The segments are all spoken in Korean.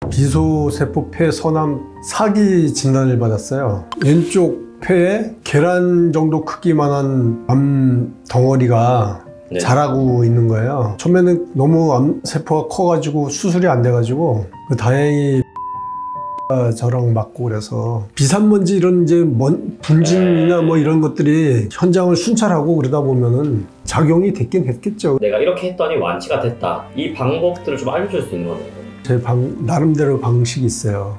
비소세포 폐 선암 사기 진단을 받았어요. 왼쪽 폐에 계란 정도 크기만한 암 덩어리가 네. 자라고 있는 거예요. 처음에는 너무 암세포가 커가지고 수술이 안 돼가지고 다행히 저랑 맞고 그래서 비산먼지 이런 이제 분진이나 뭐 이런 것들이 현장을 순찰하고 그러다 보면은 작용이 됐긴 했겠죠. 내가 이렇게 했더니 완치가 됐다. 이 방법들을 좀 알려줄 수 있는 거네요. 제 나름대로 방식이 있어요.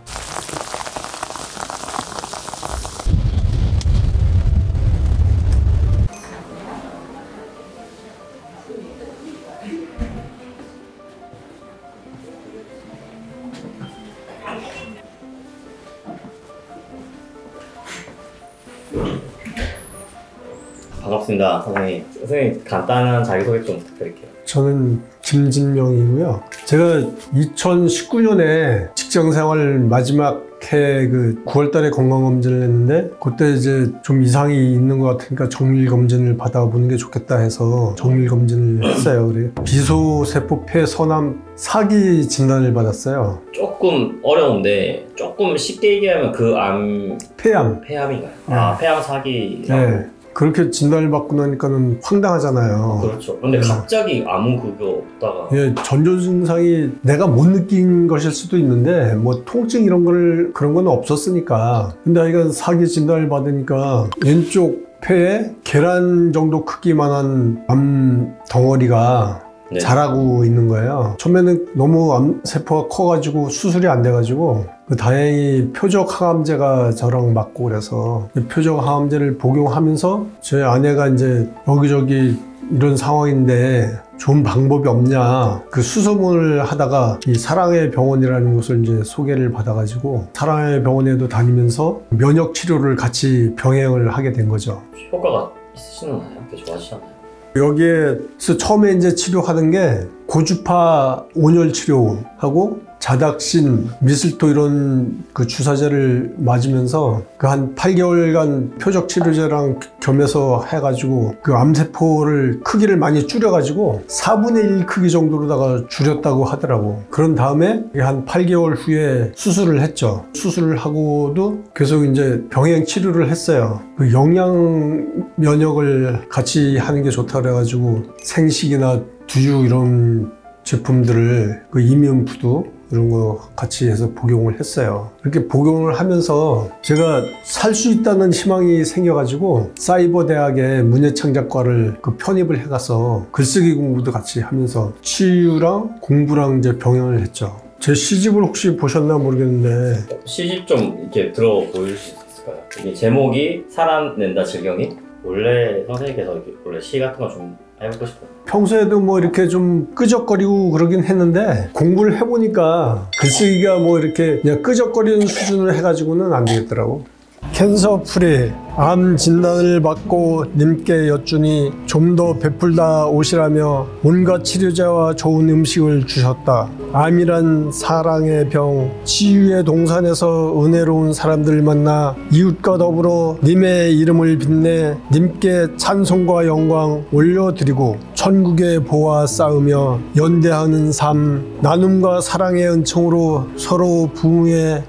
반갑습니다, 선생님. 선생님 간단한 자기소개 좀 부탁드릴게요. 저는 김진명이고요. 제가 2019년에 직장생활 마지막 해 9월달에 건강검진을 했는데 그때 이제 좀 이상이 있는 것 같으니까 정밀검진을 받아보는 게 좋겠다 해서 정밀검진을 했어요. 그래 비소세포 폐 선암 사기 진단을 받았어요. 조금 어려운데 조금 쉽게 얘기하면 그 암... 폐암인가요? 네. 아, 폐암 사기라고. 네. 그렇게 진단을 받고 나니까는 황당하잖아요. 그렇죠. 근데 갑자기 아무 그거 없다가 예, 전조 증상이 내가 못 느낀 것일 수도 있는데 뭐 통증 이런 그런 건 없었으니까. 근데 하여간 사기 진단을 받으니까 왼쪽 폐에 계란 정도 크기만한 암 덩어리가 네. 자라고 있는 거예요. 처음에는 너무 암세포가 커가지고 수술이 안 돼가지고 다행히 표적 항암제가 저랑 맞고 그래서 표적 항암제를 복용하면서 저희 아내가 이제 여기저기 이런 상황인데 좋은 방법이 없냐 그 수소문을 하다가 이 사랑의 병원이라는 곳을 이제 소개를 받아가지고 사랑의 병원에도 다니면서 면역 치료를 같이 병행을 하게 된 거죠. 효과가 있으시나요? 좋아하시나요? 여기에서 처음에 이제 치료하는 게 고주파 온열 치료하고 자닥신, 미슬토 이런 주사제를 맞으면서 한 8개월간 표적 치료제랑 겸해서 해가지고 암세포를 크기를 많이 줄여가지고 4분의 1 크기 정도로다가 줄였다고 하더라고. 그런 다음에 한 8개월 후에 수술을 했죠. 수술을 하고도 계속 이제 병행 치료를 했어요. 영양 면역을 같이 하는 게 좋다 그래가지고 생식이나 두유 이런 제품들을 이뮨푸드 이런 거 같이 해서 복용을 했어요. 이렇게 복용을 하면서 제가 살 수 있다는 희망이 생겨가지고 사이버 대학의 문예창작과를 편입을 해가서 글쓰기 공부도 같이 하면서 치유랑 공부랑 이제 병행을 했죠. 제 시집을 혹시 보셨나 모르겠는데 시집 좀 이렇게 들어보일 수 있을까요? 이게 제목이 살아낸다 질경이? 원래 선생님께서 이렇게 원래 시 같은 거 좀 해보고 싶어요. 평소에도 뭐 이렇게 좀 끄적거리고 그러긴 했는데 공부를 해보니까 글쓰기가 뭐 이렇게 그냥 끄적거리는 수준으로 해가지고는 안 되겠더라고. 캔서 프리 암 진단을 받고 님께 여쭈니 좀 더 베풀다 오시라며 온갖 치료제와 좋은 음식을 주셨다. 암이란 사랑의 병, 치유의 동산에서 은혜로운 사람들을 만나 이웃과 더불어 님의 이름을 빛내 님께 찬송과 영광 올려드리고 천국의 보화 쌓으며 연대하는 삶, 나눔과 사랑의 은총으로 서로 부흥해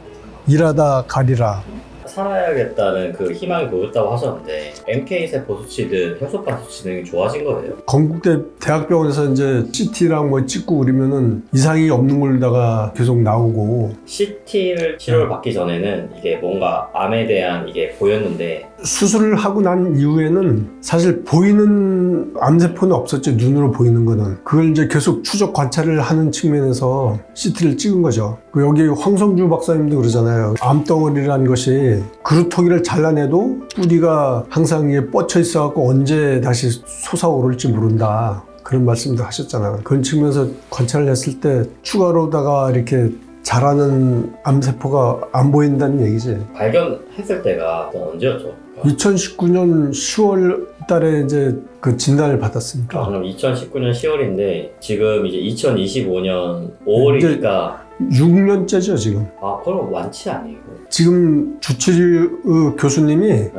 일하다 가리라. 살아야겠다는 그 희망이 보였다고 하셨는데 NK세포 수치든 혈소판 수치든 좋아진 거예요? 건국대 대학병원에서 이제 CT랑 뭐 찍고 그러면은 이상이 없는 걸다가 계속 나오고 CT를 치료를 받기 전에는 이게 뭔가 암에 대한 이게 보였는데 수술을 하고 난 이후에는 사실 보이는 암세포는 없었죠. 눈으로 보이는 거는. 그걸 이제 계속 추적 관찰을 하는 측면에서 CT를 찍은 거죠. 여기 황성주 박사님도 그러잖아요. 암덩어리라는 것이 그루터기를 잘라내도 뿌리가 항상 이게 뻗쳐 있어갖고 언제 다시 솟아오를지 모른다. 그런 말씀도 하셨잖아요. 그런 측면에서 관찰을 했을 때 추가로다가 이렇게 자라는 암세포가 안 보인다는 얘기지. 발견했을 때가 언제였죠? 2019년 10월 달에 이제 그 진단을 받았으니까. 그럼 2019년 10월인데 지금 이제 2025년 5월이니까 6년째죠 지금. 아 그럼 완치 아니에요? 지금 주치의 교수님이 네.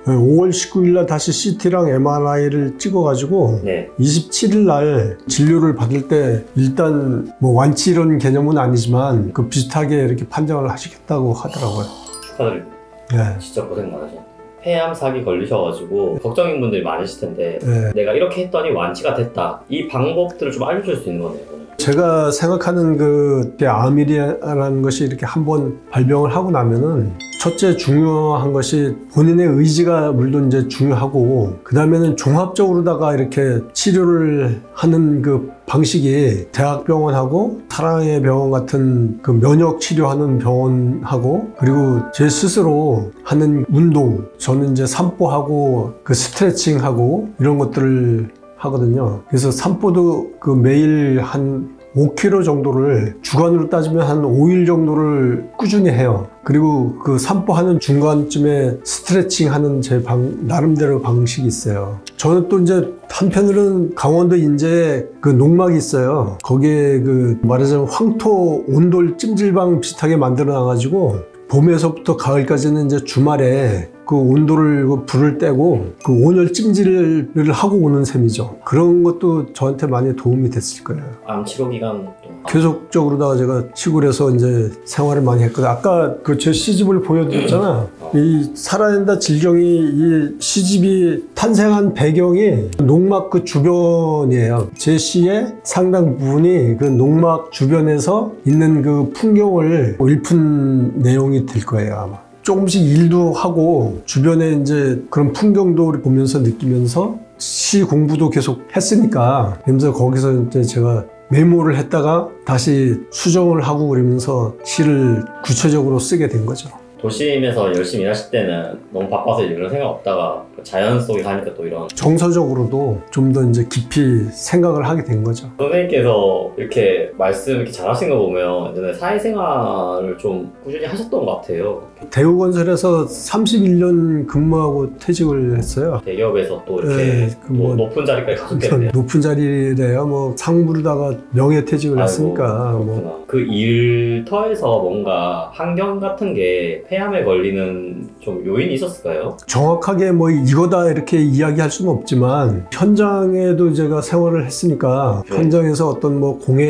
5월 19일 날 다시 CT랑 MRI를 찍어가지고 네. 27일 날 진료를 받을 때 일단 뭐 완치 이런 개념은 아니지만 그 비슷하게 이렇게 판정을 하시겠다고 하더라고요. 축하드립니다. 네. 진짜 고생 많으셨네요. 폐암 사기 걸리셔가지고 걱정인 분들이 많으실 텐데 네. 내가 이렇게 했더니 완치가 됐다. 이 방법들을 좀 알려줄 수 있는 거네요. 오늘. 제가 생각하는 그 암이라는 것이 이렇게 한번 발병을 하고 나면은 첫째 중요한 것이 본인의 의지가 물론 이제 중요하고 그 다음에는 종합적으로다가 이렇게 치료를 하는 그 방식이 대학병원하고 사랑의 병원 같은 그 면역 치료하는 병원하고 그리고 제 스스로 하는 운동 저는 이제 산보하고 그 스트레칭하고 이런 것들을 하거든요. 그래서 산보도 그 매일 한 5km 정도를 주간으로 따지면 한 5일 정도를 꾸준히 해요. 그리고 그 산보하는 중간쯤에 스트레칭 하는 제 나름대로 방식이 있어요. 저는 또 이제 한편으로는 강원도 인제에 그 농막이 있어요. 거기에 그 말하자면 황토 온돌 찜질방 비슷하게 만들어 놔가지고 봄에서부터 가을까지는 이제 주말에 그 온도를 불을 떼고 그 온열 찜질을 하고 오는 셈이죠. 그런 것도 저한테 많이 도움이 됐을 거예요. 암 치료 기간 동안 계속적으로다가 제가 시골에서 이제 생활을 많이 했거든요. 아까 그 제 시집을 보여드렸잖아. 이 살아낸다 질경이 이 시집이 탄생한 배경이 농막 그 주변이에요. 제 시의 상당 부분이 그 농막 주변에서 있는 그 풍경을 읊은 내용이 될 거예요, 아마. 조금씩 일도 하고 주변에 이제 그런 풍경도 보면서 느끼면서 시 공부도 계속 했으니까 그래서 거기서 이제 제가 메모를 했다가 다시 수정을 하고 그러면서 시를 구체적으로 쓰게 된 거죠. 도심에서 열심히 일하실 때는 너무 바빠서 이런 생각 없다가 자연 속에 가니까 또 이런 정서적으로도 좀 더 이제 깊이 생각을 하게 된 거죠. 선생님께서 이렇게 말씀 이렇게 잘하신 거 보면 예전에 사회생활을 좀 꾸준히 하셨던 것 같아요. 대우건설에서 31년 근무하고 퇴직을 했어요. 대기업에서 또 이렇게 네, 그 뭐 높은 자리까지 가셨겠네요. 높은 자리래야 뭐 상부르다가 명예퇴직을 했으니까 뭐. 그 일터에서 뭔가 환경 같은 게 폐암에 걸리는 좀 요인이 있었을까요? 정확하게 뭐 이거다 이렇게 이야기할 수는 없지만 현장에도 제가 생활을 했으니까 네. 현장에서 어떤 뭐 공해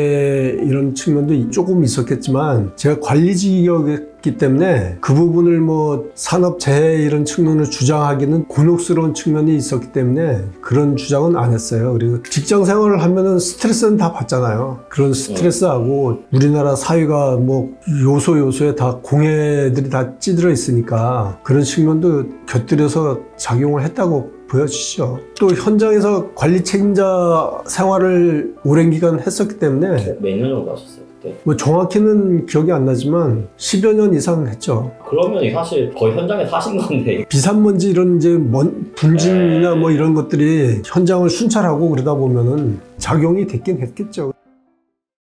이런 측면도 조금 있었겠지만 제가 관리직이었기 때문에 그 부분을 뭐 산업재해 이런 측면을 주장하기는 곤혹스러운 측면이 있었기 때문에 그런 주장은 안 했어요. 그리고 직장 생활을 하면은 스트레스는 다 받잖아요. 그런 스트레스하고 우리나라 사회가 뭐 요소에 다 공해들이 다 찌들어 있으니까 그런 측면도 곁들여서 작용을 했다고 보여지죠. 또 현장에서 관리 책임자 생활을 오랜 기간 했었기 때문에 몇 년 정도 하셨어요 그때? 뭐 정확히는 기억이 안 나지만 10여 년 이상 했죠. 그러면 사실 거의 현장에 사신 건데 비산먼지 이런 이제 분진이나 뭐 이런 것들이 현장을 순찰하고 그러다 보면은 작용이 됐긴 했겠죠.